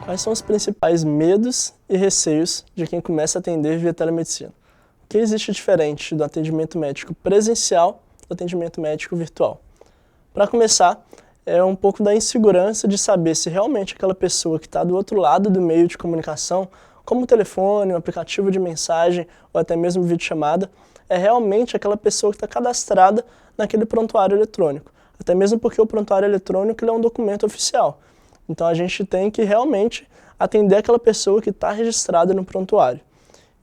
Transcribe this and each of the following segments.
Quais são os principais medos e receios de quem começa a atender via telemedicina? O que existe diferente do atendimento médico presencial do atendimento médico virtual? Para começar, é um pouco da insegurança de saber se realmente aquela pessoa que está do outro lado do meio de comunicação, como o telefone, um aplicativo de mensagem ou até mesmo videochamada, é realmente aquela pessoa que está cadastrada naquele prontuário eletrônico. Até mesmo porque o prontuário eletrônico ele é um documento oficial. Então a gente tem que realmente atender aquela pessoa que está registrada no prontuário.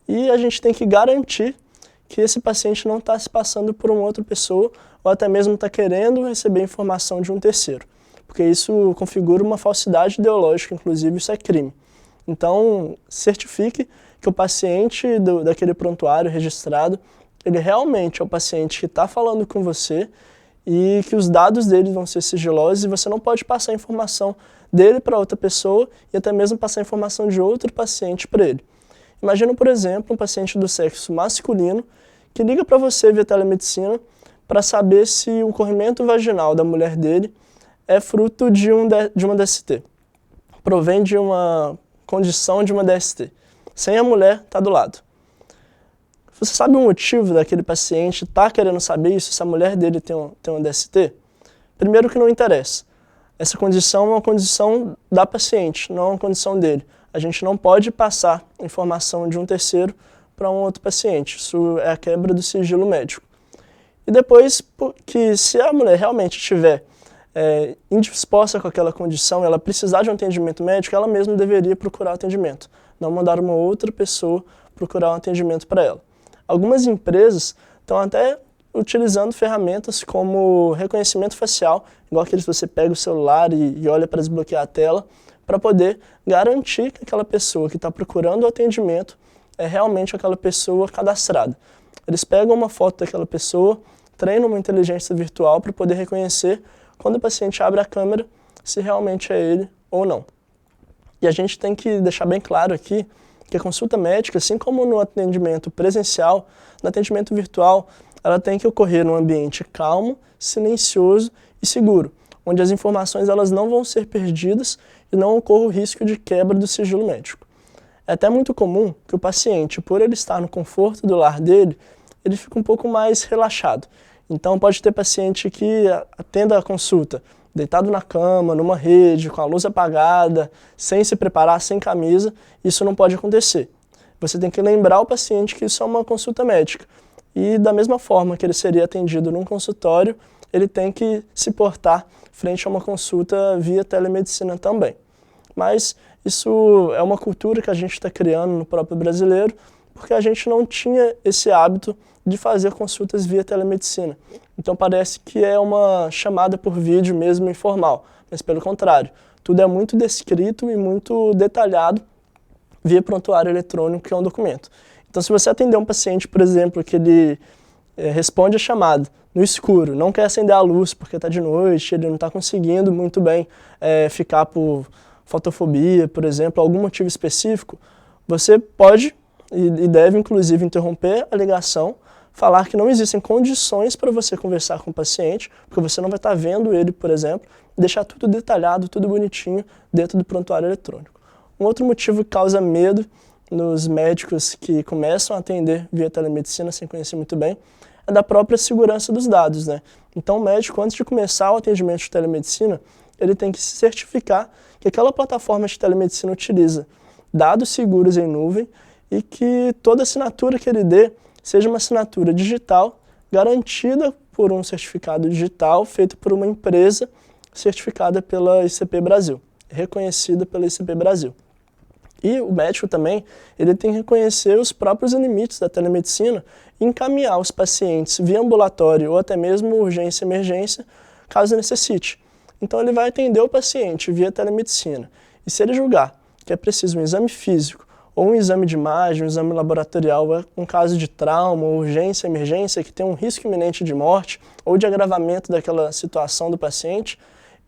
E a gente tem que garantir que esse paciente não está se passando por uma outra pessoa ou até mesmo está querendo receber informação de um terceiro. Porque isso configura uma falsidade ideológica, inclusive isso é crime. Então certifique que o paciente daquele prontuário registrado, ele realmente é o paciente que está falando com você e que os dados dele vão ser sigilosos e você não pode passar a informação dele para outra pessoa e até mesmo passar a informação de outro paciente para ele. Imagina, por exemplo, um paciente do sexo masculino que liga para você via telemedicina para saber se o corrimento vaginal da mulher dele é fruto de uma DST, provém de uma condição de uma DST, sem a mulher estar do lado. Você sabe o motivo daquele paciente estar querendo saber isso, se a mulher dele tem uma DST? Primeiro que não interessa. Essa condição é uma condição da paciente, não é uma condição dele. A gente não pode passar informação de um terceiro para um outro paciente. Isso é a quebra do sigilo médico. E depois, que se a mulher realmente estiver indisposta com aquela condição, ela precisar de um atendimento médico, ela mesma deveria procurar atendimento, não mandar uma outra pessoa procurar um atendimento para ela. Algumas empresas estão até utilizando ferramentas como reconhecimento facial, igual aqueles que você pega o celular e olha para desbloquear a tela, para poder garantir que aquela pessoa que está procurando o atendimento é realmente aquela pessoa cadastrada. Eles pegam uma foto daquela pessoa, treinam uma inteligência virtual para poder reconhecer quando o paciente abre a câmera se realmente é ele ou não. E a gente tem que deixar bem claro aqui que a consulta médica, assim como no atendimento presencial, no atendimento virtual, ela tem que ocorrer num ambiente calmo, silencioso e seguro, onde as informações elas não vão ser perdidas e não ocorre o risco de quebra do sigilo médico. É até muito comum que o paciente, por ele estar no conforto do lar dele, ele fica um pouco mais relaxado. Então pode ter paciente que atenda a consulta deitado na cama, numa rede, com a luz apagada, sem se preparar, sem camisa, isso não pode acontecer. Você tem que lembrar o paciente que isso é uma consulta médica. E da mesma forma que ele seria atendido num consultório, ele tem que se portar frente a uma consulta via telemedicina também. Mas isso é uma cultura que a gente está criando no próprio brasileiro, porque a gente não tinha esse hábito de fazer consultas via telemedicina. Então parece que é uma chamada por vídeo mesmo informal, mas pelo contrário, tudo é muito descrito e muito detalhado via prontuário eletrônico, que é um documento. Então se você atender um paciente, por exemplo, que ele responde a chamada no escuro, não quer acender a luz porque está de noite, ele não está conseguindo muito bem ficar por fotofobia, por exemplo, algum motivo específico, você pode e deve inclusive interromper a ligação, falar que não existem condições para você conversar com o paciente, porque você não vai estar vendo ele, por exemplo, deixar tudo detalhado, tudo bonitinho dentro do prontuário eletrônico. Um outro motivo que causa medo nos médicos que começam a atender via telemedicina sem conhecer muito bem é da própria segurança dos dados, né? Então o médico, antes de começar o atendimento de telemedicina, ele tem que se certificar que aquela plataforma de telemedicina utiliza dados seguros em nuvem e que toda assinatura que ele dê seja uma assinatura digital garantida por um certificado digital feito por uma empresa certificada pela ICP Brasil, reconhecida pela ICP Brasil. E o médico também, ele tem que reconhecer os próprios limites da telemedicina e encaminhar os pacientes via ambulatório ou até mesmo urgência e emergência, caso necessite. Então ele vai atender o paciente via telemedicina. E se ele julgar que é preciso um exame físico ou um exame de imagem, um exame laboratorial, um caso de trauma, urgência, emergência, que tem um risco iminente de morte ou de agravamento daquela situação do paciente,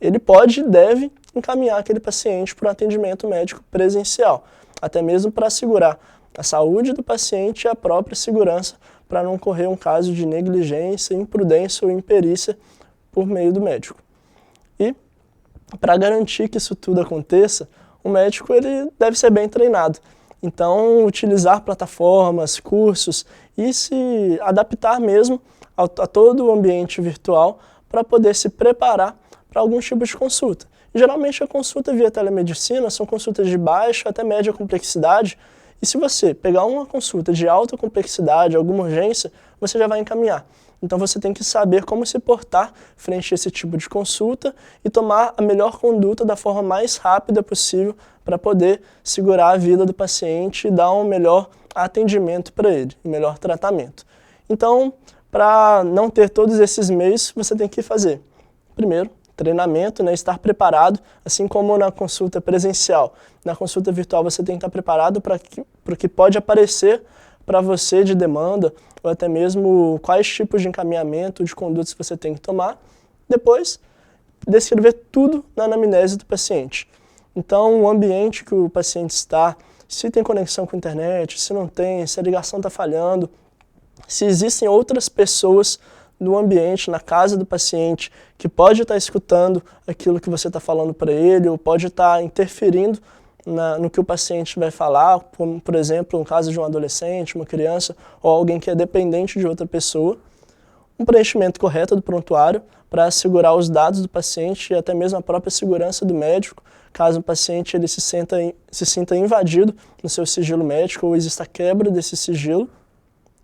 ele pode e deve encaminhar aquele paciente para um atendimento médico presencial, até mesmo para assegurar a saúde do paciente e a própria segurança, para não ocorrer um caso de negligência, imprudência ou imperícia por meio do médico. E, para garantir que isso tudo aconteça, o médico ele deve ser bem treinado. Então, utilizar plataformas, cursos e se adaptar mesmo a todo o ambiente virtual para poder se preparar para algum tipo de consulta. E, geralmente, a consulta via telemedicina são consultas de baixa até média complexidade, e se você pegar uma consulta de alta complexidade, alguma urgência, você já vai encaminhar. Então você tem que saber como se portar frente a esse tipo de consulta e tomar a melhor conduta da forma mais rápida possível para poder segurar a vida do paciente e dar um melhor atendimento para ele, um melhor tratamento. Então, para não ter todos esses meios, você tem que fazer, primeiro, treinamento, né, estar preparado, assim como na consulta presencial. Na consulta virtual você tem que estar preparado para o que pode aparecer para você de demanda, ou até mesmo quais tipos de encaminhamento, de condutas você tem que tomar. Depois, descrever tudo na anamnese do paciente. Então, o ambiente que o paciente está, se tem conexão com a internet, se não tem, se a ligação está falhando, se existem outras pessoas no ambiente, na casa do paciente, que pode estar escutando aquilo que você está falando para ele, ou pode estar interferindo no que o paciente vai falar, como, por exemplo, um caso de um adolescente, uma criança, ou alguém que é dependente de outra pessoa. Um preenchimento correto do prontuário para assegurar os dados do paciente e até mesmo a própria segurança do médico, caso o paciente ele se sinta invadido no seu sigilo médico ou exista quebra desse sigilo.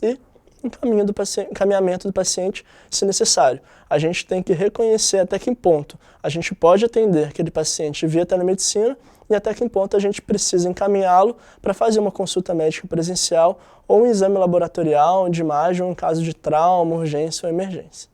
E encaminhamento do paciente, se necessário. A gente tem que reconhecer até que ponto a gente pode atender aquele paciente via telemedicina e até que ponto a gente precisa encaminhá-lo para fazer uma consulta médica presencial ou um exame laboratorial de imagem, em caso de trauma, urgência ou emergência.